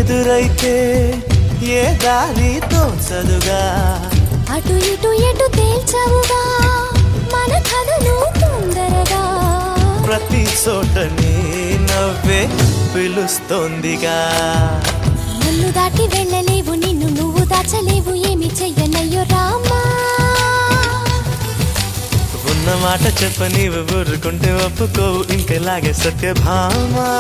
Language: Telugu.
ఎదురైతే ఏ దారి తోచదుగా అటు ఇటు ఎటు తేల్చవుగా మన కథలు తొందరగా ప్రతి చోట నీ నవ్వే పిలుస్తోందిగా నన్ను దాటి వెళ్ళలేవు నిన్ను నువ్వు దాచలేవు ఏమి చెయ్యనయ్యో రామా ఉన్న మాట చెప్ప నీవు ఊరుకుంటే ఒప్పుకోవు ఇంకెలాగే సత్యభామా